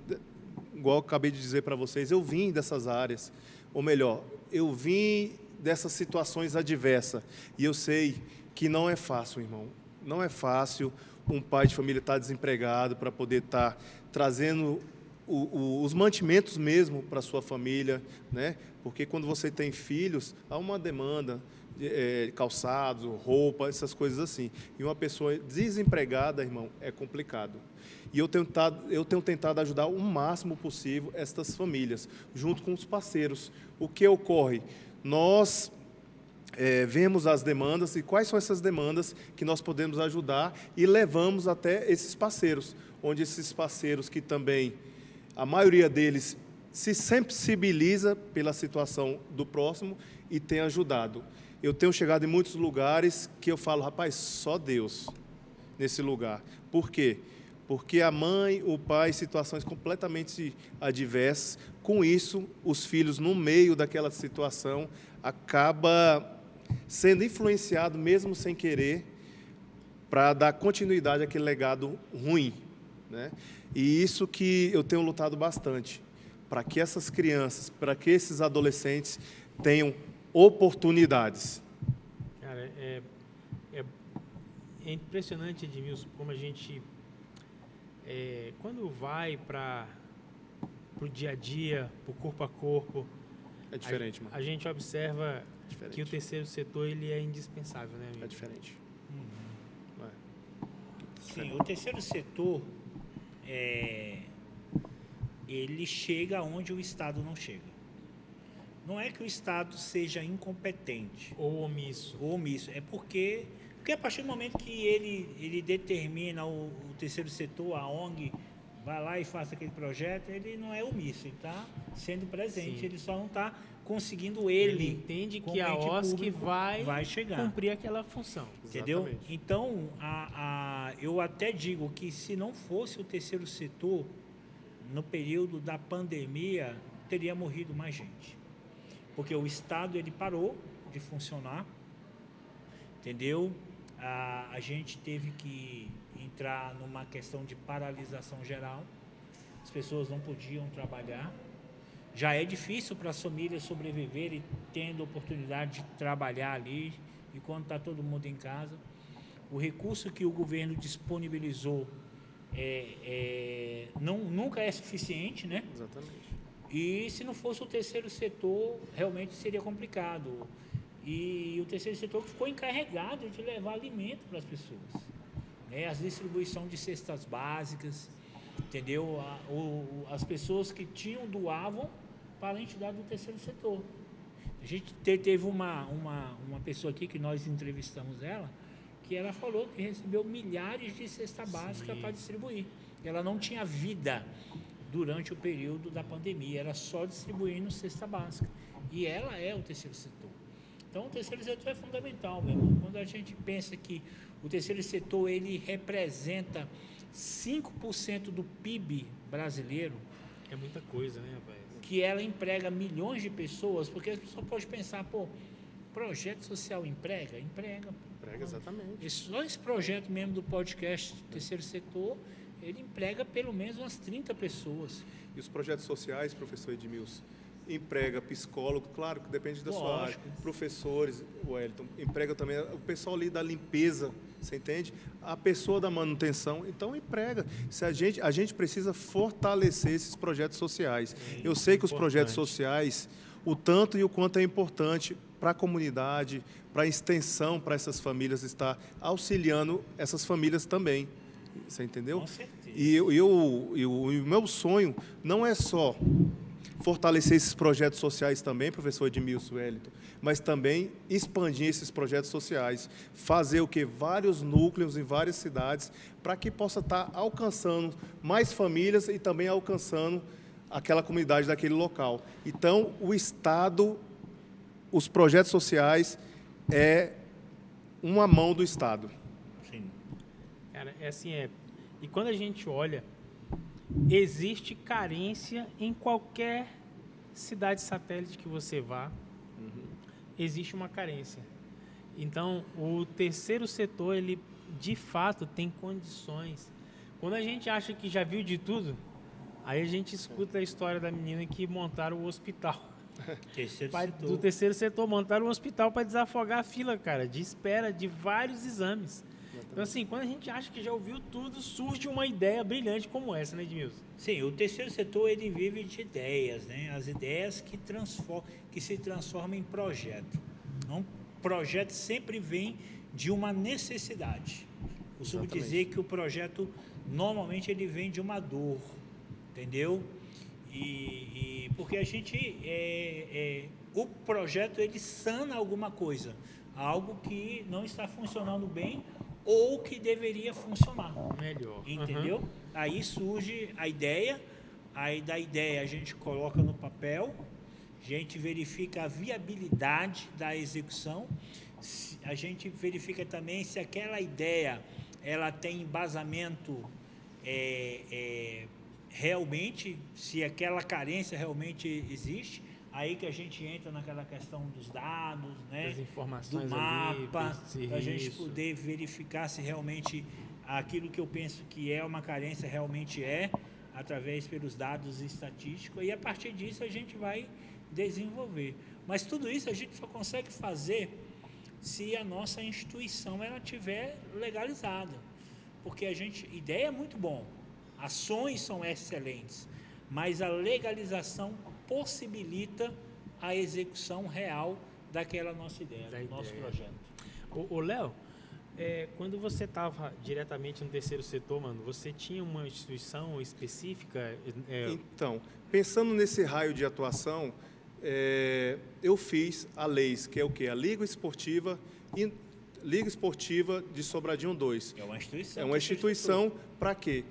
Speaker 3: igual eu acabei de dizer para vocês, eu vim dessas áreas, ou melhor, eu vim dessas situações adversas, e eu sei que não é fácil, irmão. Não é fácil um pai de família estar desempregado para poder estar trazendo os mantimentos mesmo para a sua família, né? Porque quando você tem filhos, há uma demanda de calçados, roupa, essas coisas assim. E uma pessoa desempregada, irmão, é complicado. E eu tenho tentado ajudar o máximo possível estas famílias, junto com os parceiros. O que ocorre? Nós vemos as demandas e quais são essas demandas que nós podemos ajudar e levamos até esses parceiros, onde esses parceiros que também, a maioria deles, se sensibiliza pela situação do próximo e tem ajudado. Eu tenho chegado em muitos lugares que eu falo, rapaz, só Deus nesse lugar. Por quê? Porque a mãe, o pai, situações completamente adversas, com isso, os filhos, no meio daquela situação, acaba sendo influenciado, mesmo sem querer, para dar continuidade àquele legado ruim, né? E isso que eu tenho lutado bastante, para que essas crianças, para que esses adolescentes tenham oportunidades.
Speaker 1: Cara, é impressionante, Edmilson, como a gente, quando vai para o dia a dia, para o corpo a corpo,
Speaker 3: É diferente, mano.
Speaker 1: A gente observa
Speaker 3: Diferente.
Speaker 1: que o terceiro setor ele é indispensável, né, amigo?
Speaker 3: É diferente.
Speaker 2: Sim, o terceiro setor, ele chega onde o Estado não chega. não é que o Estado seja incompetente
Speaker 1: Ou omisso.
Speaker 2: ou omisso, é porque a partir do momento que ele determina o terceiro setor, a ONG, vai lá e faça aquele projeto, ele não é omisso, ele está sendo presente,
Speaker 1: Sim.
Speaker 2: ele só não está conseguindo
Speaker 1: Ele entende
Speaker 2: como
Speaker 1: que a
Speaker 2: ente
Speaker 1: OSC
Speaker 2: público,
Speaker 1: vai
Speaker 2: chegar.
Speaker 1: cumprir aquela função.
Speaker 2: Entendeu?
Speaker 3: Exatamente.
Speaker 2: Então, eu até digo que se não fosse o terceiro setor, no período da pandemia, teria morrido mais gente. Porque o Estado ele parou de funcionar, entendeu? A gente teve que entrar numa questão de paralisação geral, as pessoas não podiam trabalhar. Já é difícil para as famílias sobreviverem tendo oportunidade de trabalhar ali, e quando está todo mundo em casa. O recurso que o governo disponibilizou nunca é suficiente, né?
Speaker 3: Exatamente.
Speaker 2: E se não fosse o terceiro setor, realmente seria complicado. E o terceiro setor que ficou encarregado de levar alimento para as pessoas, né? As distribuição de cestas básicas, entendeu? As pessoas que doavam para a entidade do terceiro setor. A gente teve uma pessoa aqui que nós entrevistamos ela, que ela falou que recebeu milhares de cesta básica para distribuir. Ela não tinha vida durante o período da pandemia, era só distribuindo cesta básica. E ela é o terceiro setor. Então, o terceiro setor é fundamental, meu irmão. Quando a gente pensa que o terceiro setor ele representa 5% do PIB brasileiro,
Speaker 1: É muita coisa, né, rapaz?
Speaker 2: que ela emprega milhões de pessoas, porque a pessoa pode pensar, projeto social emprega? Emprega.
Speaker 3: Prega, exatamente.
Speaker 2: Só esse projeto mesmo do podcast Terceiro Setor, ele emprega pelo menos umas 30 pessoas.
Speaker 3: E os projetos sociais, professor Edmilson, emprega psicólogo, claro que depende da sua área, professores, Wellington, emprega também o pessoal ali da limpeza, você entende? A pessoa da manutenção, então emprega. Se a gente precisa fortalecer esses projetos sociais. Eu sei que os projetos sociais, o tanto e o quanto é importante para a comunidade, para a extensão, para essas famílias, estar auxiliando essas famílias também. Você entendeu?
Speaker 2: Com certeza.
Speaker 3: E o meu sonho não é só fortalecer esses projetos sociais também, professor Edmilson, Wellington, mas também expandir esses projetos sociais, fazer o que? Vários núcleos em várias cidades, para que possa estar alcançando mais famílias e também alcançando aquela comunidade daquele local. Então, o Estado, os projetos sociais, é uma mão do Estado.
Speaker 2: Sim.
Speaker 1: Cara, e quando a gente olha, existe carência em qualquer cidade satélite que você vá, existe uma carência. Então, o terceiro setor, ele de fato tem condições. Quando a gente acha que já viu de tudo, aí a gente escuta a história da menina que montaram o hospital. Do terceiro setor, montaram um hospital para desafogar a fila, cara, de espera de vários exames. Então, assim, quando a gente acha que já ouviu tudo, surge uma ideia brilhante como essa, né, Edmilson?
Speaker 2: Sim, o terceiro setor ele vive de ideias, né? As ideias que se transformam em projeto. Um projeto sempre vem de uma necessidade. Costumo dizer que o projeto, normalmente, ele vem de uma dor, entendeu? E porque a gente, o projeto, ele sana alguma coisa, algo que não está funcionando bem ou que deveria funcionar.
Speaker 1: Melhor.
Speaker 2: Entendeu? Aí surge a ideia, aí da ideia a gente coloca no papel, a gente verifica a viabilidade da execução, a gente verifica também se aquela ideia ela tem embasamento realmente, se aquela carência realmente existe. Aí que a gente entra naquela questão dos dados, né?
Speaker 1: Das informações
Speaker 2: do mapa,
Speaker 1: ali,
Speaker 2: para a gente poder verificar se realmente aquilo que eu penso que é uma carência realmente através pelos dados estatísticos, e a partir disso a gente vai desenvolver. Mas tudo isso a gente só consegue fazer se a nossa instituição ela tiver legalizada, porque ideia é muito bom, ações são excelentes, mas a legalização possibilita a execução real daquela nossa ideia, nosso projeto.
Speaker 1: Ô Léo, quando você estava diretamente no terceiro setor, mano, você tinha uma instituição específica?
Speaker 3: Então, pensando nesse raio de atuação, eu fiz a LEIS, que é o quê? A Liga Esportiva de Sobradinho 2.
Speaker 2: É uma instituição.
Speaker 3: É uma instituição para quê?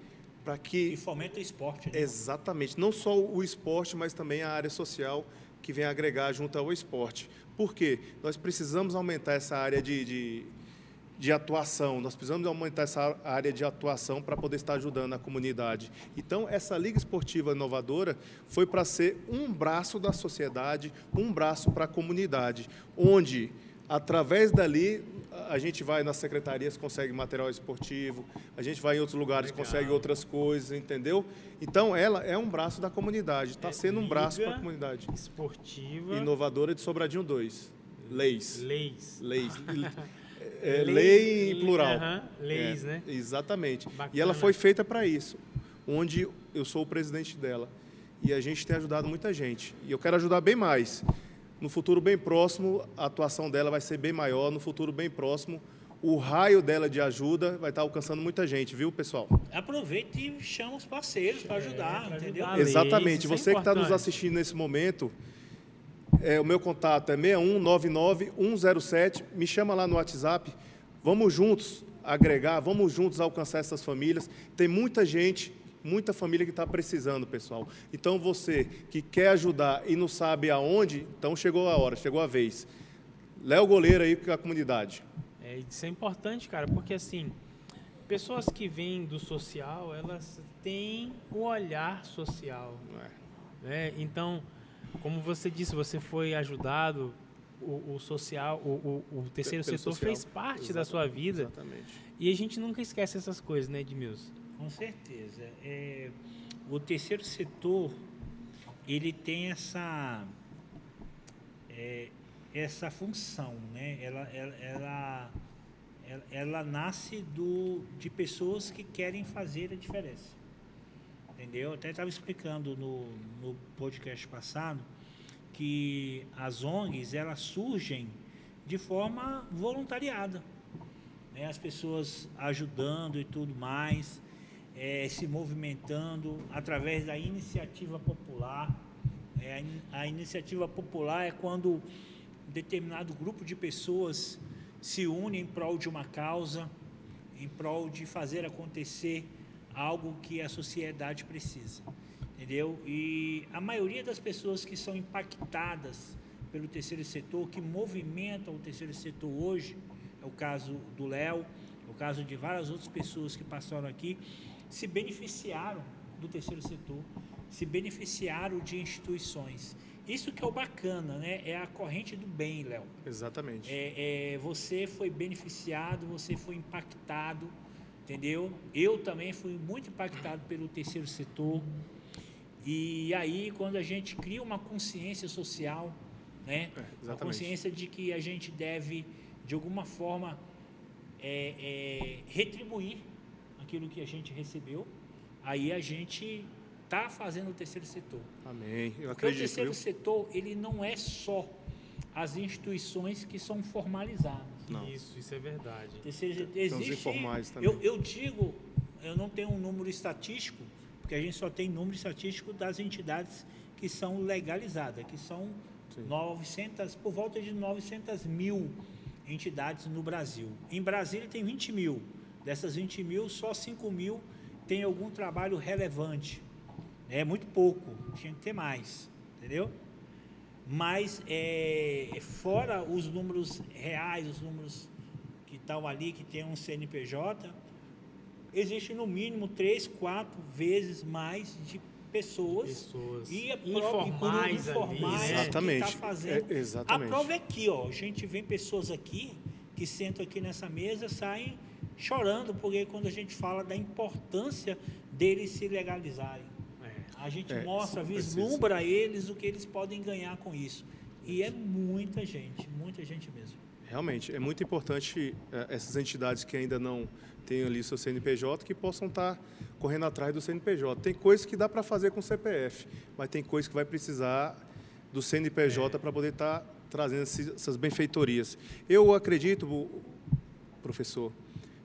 Speaker 3: Para que...
Speaker 2: E fomenta o esporte. Né?
Speaker 3: Exatamente. Não só o esporte, mas também a área social que vem agregar junto ao esporte. Por quê? Nós precisamos aumentar essa área de atuação, nós precisamos aumentar essa área de atuação para poder estar ajudando a comunidade. Então, essa Liga Esportiva Inovadora foi para ser um braço da sociedade, um braço para a comunidade, onde, através dali, a gente vai nas secretarias, consegue material esportivo, a gente vai em outros lugares,
Speaker 1: Legal.
Speaker 3: consegue outras coisas, entendeu? Então, ela é um braço da comunidade, está sendo um braço para a comunidade.
Speaker 1: Esportiva
Speaker 3: Inovadora de Sobradinho 2. LEIS.
Speaker 1: Leis.
Speaker 3: Leis.
Speaker 1: Leis,
Speaker 3: Lei em plural.
Speaker 1: Leis, né?
Speaker 3: Exatamente.
Speaker 1: Bacana.
Speaker 3: E ela foi feita para isso, onde eu sou o presidente dela. E a gente tem ajudado muita gente. E eu quero ajudar bem mais. No futuro bem próximo, a atuação dela vai ser bem maior. No futuro bem próximo, o raio dela de ajuda vai estar alcançando muita gente, viu, pessoal?
Speaker 2: Aproveita e chama os parceiros para ajudar,
Speaker 1: pra
Speaker 2: entendeu?
Speaker 1: ajudar.
Speaker 3: Exatamente.
Speaker 1: Isso é
Speaker 3: Você que está nos
Speaker 1: importante.
Speaker 3: assistindo nesse momento, o meu contato é 6199-107. Me chama lá no WhatsApp. Vamos juntos agregar, vamos juntos alcançar essas famílias. Tem muita gente, muita família que está precisando, pessoal. Então, você que quer ajudar e não sabe aonde, então chegou a hora, chegou a vez. Léo Goleiro aí com a comunidade.
Speaker 1: Isso é importante, cara, porque assim, pessoas que vêm do social, elas têm o olhar social, né? Então, como você disse, você foi ajudado, o social, o terceiro
Speaker 3: Pelo
Speaker 1: setor
Speaker 3: social.
Speaker 1: fez parte da sua vida.
Speaker 3: Exatamente.
Speaker 1: E a gente nunca esquece essas coisas, né, Edmilson?
Speaker 2: Com certeza. O terceiro setor, ele tem essa função, né? Ela nasce de pessoas que querem fazer a diferença. Entendeu? Eu até estava explicando no podcast passado que as ONGs, elas surgem de forma voluntariada, né? As pessoas ajudando e tudo mais, se movimentando através da iniciativa popular. A iniciativa popular é quando um determinado grupo de pessoas se une em prol de uma causa, em prol de fazer acontecer algo que a sociedade precisa, entendeu? E a maioria das pessoas que são impactadas pelo terceiro setor, que movimentam o terceiro setor hoje, é o caso do Léo, é o caso de várias outras pessoas que passaram aqui, se beneficiaram do terceiro setor, se beneficiaram de instituições. Isso que é o bacana, né? É a corrente do bem, Léo.
Speaker 3: Exatamente.
Speaker 2: Você foi beneficiado, você foi impactado, entendeu? Eu também fui muito impactado pelo terceiro setor. E aí, quando a gente cria uma consciência social, né? Uma consciência de que a gente deve, de alguma forma, retribuir aquilo que a gente recebeu, aí a gente está fazendo o terceiro setor.
Speaker 3: Amém. Eu
Speaker 2: Porque o
Speaker 3: acredito.
Speaker 2: terceiro setor, ele não é só as instituições que são formalizadas.
Speaker 3: Não.
Speaker 1: Isso é verdade.
Speaker 3: Tem os informais também.
Speaker 2: Eu digo, eu não tenho um número estatístico, porque a gente só tem número estatístico das entidades que são legalizadas, que são 900, por volta de 900 mil entidades no Brasil. Em Brasília tem 20 mil. Dessas 20 mil, só 5 mil tem algum trabalho relevante. É muito pouco, tinha que ter mais, entendeu? Mas, fora os números reais, os números que estão ali, que tem um CNPJ, existe no mínimo 3, 4 vezes mais de pessoas e
Speaker 1: informais ali, né?
Speaker 3: Exatamente.
Speaker 2: Que está fazendo.
Speaker 3: Exatamente.
Speaker 2: A prova é aqui, ó, a gente vê pessoas aqui que sentam aqui nessa mesa, saem chorando, porque quando a gente fala da importância deles se legalizarem, a gente mostra, vislumbra a eles o que eles podem ganhar com isso. E é muita gente mesmo.
Speaker 3: Realmente, é muito importante essas entidades que ainda não têm ali seu CNPJ, que possam estar correndo atrás do CNPJ. Tem coisas que dá para fazer com o CPF, mas tem coisas que vai precisar do CNPJ para poder estar trazendo essas benfeitorias. Eu acredito, professor,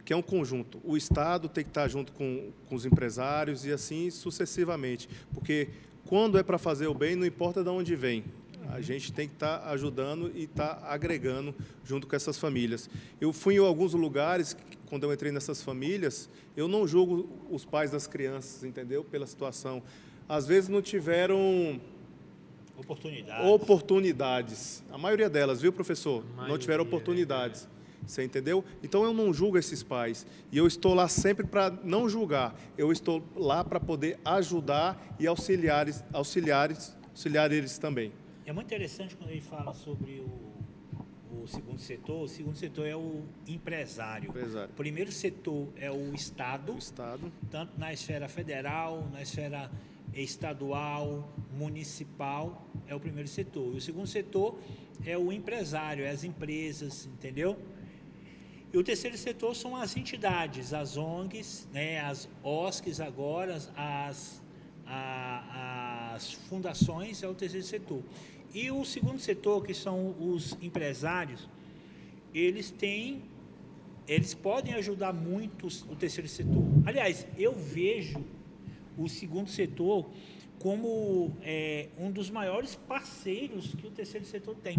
Speaker 3: que é um conjunto. O Estado tem que estar junto com os empresários e assim sucessivamente. Porque quando é para fazer o bem, não importa de onde vem. A gente tem que estar ajudando e estar agregando junto com essas famílias. Eu fui em alguns lugares, quando eu entrei nessas famílias, eu não julgo os pais das crianças, entendeu? Pela situação. Às vezes não tiveram oportunidades. A maioria delas, viu, professor? Não tiveram oportunidades. Você entendeu? Então, eu não julgo esses pais. E eu estou lá sempre para não julgar. Eu estou lá para poder ajudar e auxiliar eles também.
Speaker 2: É muito interessante quando ele fala sobre o segundo setor. O segundo setor é o empresário. O primeiro setor é o Estado. Tanto na esfera federal, na esfera estadual, municipal, é o primeiro setor. E o segundo setor é o empresário, é as empresas, entendeu? E o terceiro setor são as entidades, as ONGs, né, as OSCs agora, as fundações, é o terceiro setor. E o segundo setor, que são os empresários, eles podem ajudar muito o terceiro setor. Aliás, eu vejo o segundo setor como um dos maiores parceiros que o terceiro setor tem.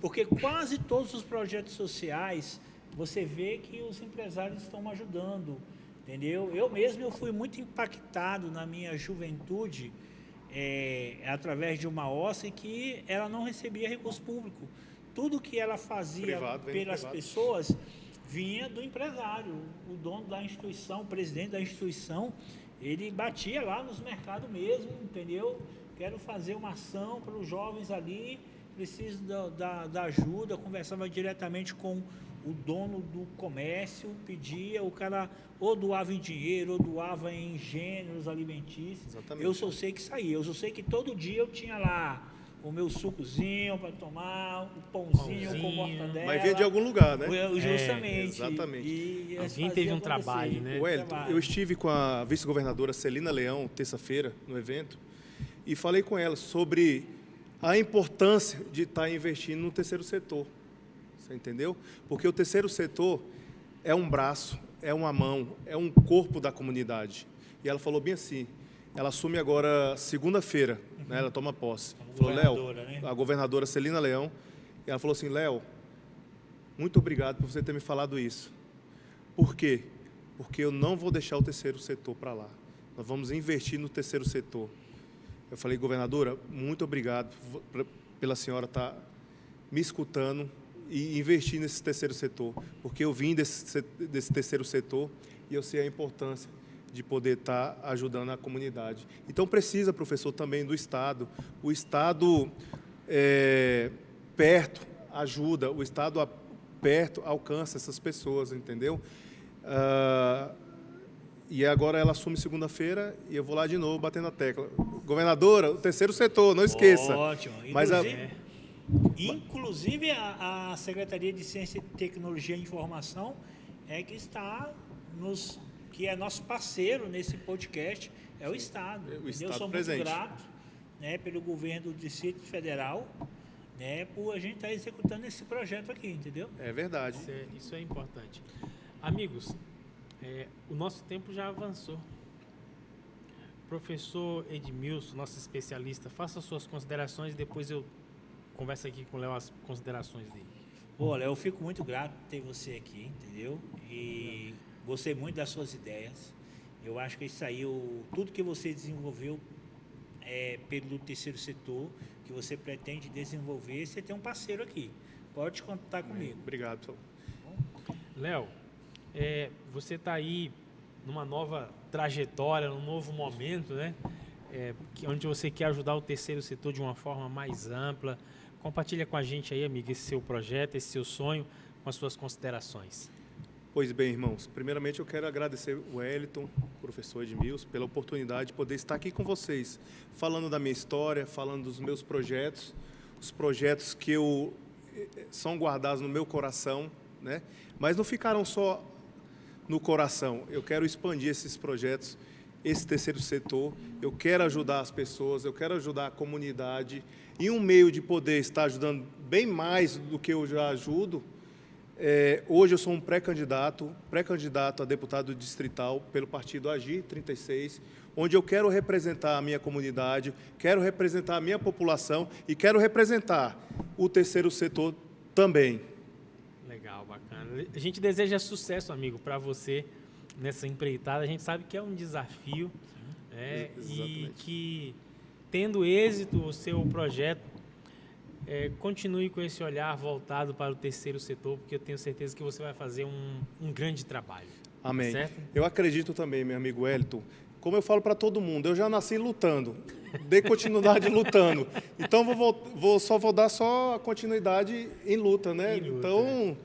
Speaker 2: Porque quase todos os projetos sociais, você vê que os empresários estão ajudando, entendeu? Eu fui muito impactado na minha juventude, através de uma OSC que ela não recebia recurso público. Tudo que ela fazia pelas pessoas vinha do empresário. O dono da instituição, o presidente da instituição, ele batia lá nos mercados mesmo, entendeu? Quero fazer uma ação para os jovens ali, preciso da ajuda, conversava diretamente com o dono do comércio, pedia, o cara ou doava em dinheiro, ou doava em gêneros alimentícios.
Speaker 3: Exatamente.
Speaker 2: Eu só sei que saía, eu só sei que todo dia eu tinha lá o meu sucozinho para tomar, o pãozinho com mortadela.
Speaker 3: Mas vinha de algum lugar, né?
Speaker 2: Justamente.
Speaker 3: Exatamente.
Speaker 2: E
Speaker 1: alguém teve um trabalho, né?
Speaker 3: Wellington, eu estive com a vice-governadora Celina Leão, terça-feira, no evento, e falei com ela sobre a importância de estar investindo no terceiro setor. Você entendeu? Porque o terceiro setor é um braço, é uma mão, é um corpo da comunidade. E ela falou bem assim, ela assume agora segunda-feira, né, ela toma posse. Falou, Léo, né? A governadora Celina Leão, e ela falou assim, Léo, muito obrigado por você ter me falado isso. Por quê? Porque eu não vou deixar o terceiro setor para lá. Nós vamos investir no terceiro setor. Eu falei, governadora, muito obrigado pela senhora estar me escutando e investir nesse terceiro setor, porque eu vim desse terceiro setor e eu sei a importância de poder estar ajudando a comunidade. Então, precisa, professor, também do Estado. O Estado perto ajuda, o Estado perto alcança essas pessoas, entendeu? E agora ela assume segunda-feira e eu vou lá de novo batendo a tecla. Governadora, o terceiro setor, não esqueça.
Speaker 2: Ótimo. Inclusive a Secretaria de Ciência, Tecnologia e Informação que está que é nosso parceiro nesse podcast, é o Estado.
Speaker 3: O Estado
Speaker 2: eu sou
Speaker 3: presente.
Speaker 2: Muito grato, né, pelo governo do Distrito Federal, né, por a gente estar executando esse projeto aqui, entendeu?
Speaker 3: É verdade.
Speaker 1: Isso é importante. Amigos, o nosso tempo já avançou. Professor Edmilson, nosso especialista, faça suas considerações e depois eu converso aqui com o Léo as considerações dele.
Speaker 2: Olha, eu fico muito grato por ter você aqui, entendeu? E gostei muito das suas ideias. Eu acho que isso aí, tudo que você desenvolveu pelo terceiro setor, que você pretende desenvolver, você tem um parceiro aqui. Pode contar comigo.
Speaker 3: Obrigado, professor.
Speaker 1: Léo, você está aí numa nova trajetória, num novo momento, né? Onde você quer ajudar o terceiro setor de uma forma mais ampla. Compartilha com a gente aí, amigo, esse seu projeto, esse seu sonho, com as suas considerações.
Speaker 3: Pois bem, irmãos, primeiramente eu quero agradecer o Wellington, o professor Edmilson, pela oportunidade de poder estar aqui com vocês, falando da minha história, falando dos meus projetos, os projetos que são guardados no meu coração, né? Mas não ficaram só no coração. Eu quero expandir esses projetos, esse terceiro setor, eu quero ajudar as pessoas, eu quero ajudar a comunidade, e um meio de poder estar ajudando bem mais do que eu já ajudo. Hoje eu sou um pré-candidato a deputado distrital pelo partido Agir 36, onde eu quero representar a minha comunidade, quero representar a minha população e quero representar o terceiro setor também.
Speaker 1: Legal, bacana. A gente deseja sucesso, amigo, para você nessa empreitada. A gente sabe que é um desafio, né? E que, tendo êxito o seu projeto, continue com esse olhar voltado para o terceiro setor, porque eu tenho certeza que você vai fazer um grande trabalho.
Speaker 3: Amém.
Speaker 1: Certo?
Speaker 3: Eu acredito também, meu amigo Wellington, como eu falo para todo mundo, eu já nasci lutando, dei continuidade lutando. Então, vou dar só a continuidade em luta, né? Então,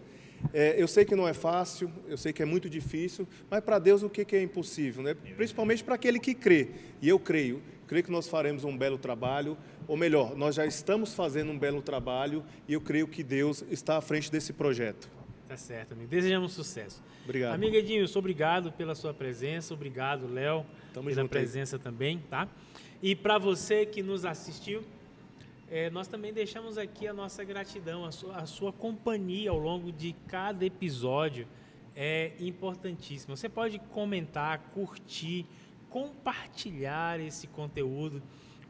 Speaker 3: eu sei que não é fácil, eu sei que é muito difícil, mas para Deus o que é impossível, né? Principalmente para aquele que crê. E eu creio que nós faremos um belo trabalho, ou melhor, nós já estamos fazendo um belo trabalho e eu creio que Deus está à frente desse projeto.
Speaker 1: Tá certo, amigo. Desejamos sucesso.
Speaker 3: Obrigado.
Speaker 1: Amigo Edilson, obrigado pela sua presença, obrigado, Léo, pela presença também, tá? E para você que nos assistiu, nós também deixamos aqui a nossa gratidão, a sua companhia ao longo de cada episódio é importantíssima. Você pode comentar, curtir, compartilhar esse conteúdo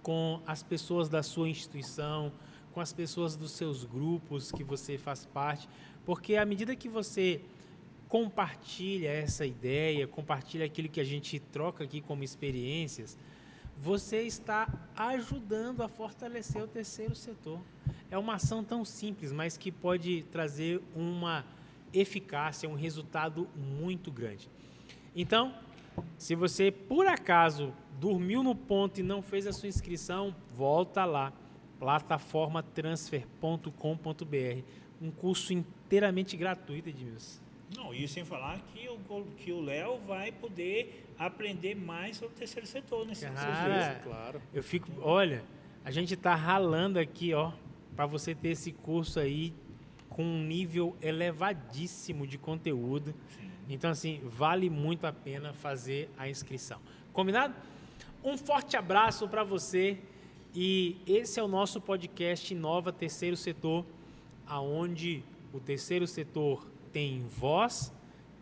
Speaker 1: com as pessoas da sua instituição, com as pessoas dos seus grupos que você faz parte, porque à medida que você compartilha essa ideia, compartilha aquilo que a gente troca aqui como experiências, você está ajudando a fortalecer o terceiro setor. É uma ação tão simples, mas que pode trazer uma eficácia, um resultado muito grande. Então, se você, por acaso, dormiu no ponto e não fez a sua inscrição, volta lá, plataformatransfer.com.br, um curso inteiramente gratuito, Edmilson.
Speaker 2: Não, e sem falar que o Léo vai poder aprender mais sobre o terceiro setor nesse
Speaker 1: Cara,
Speaker 3: claro.
Speaker 1: Eu fico, olha, a gente está ralando aqui, ó, para você ter esse curso aí com um nível elevadíssimo de conteúdo.
Speaker 2: Sim.
Speaker 1: Então, assim, vale muito a pena fazer a inscrição. Combinado? Um forte abraço para você e esse é o nosso podcast Inova Terceiro Setor, aonde o terceiro setor tem voz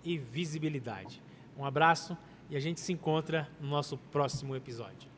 Speaker 1: e visibilidade. Um abraço e a gente se encontra no nosso próximo episódio.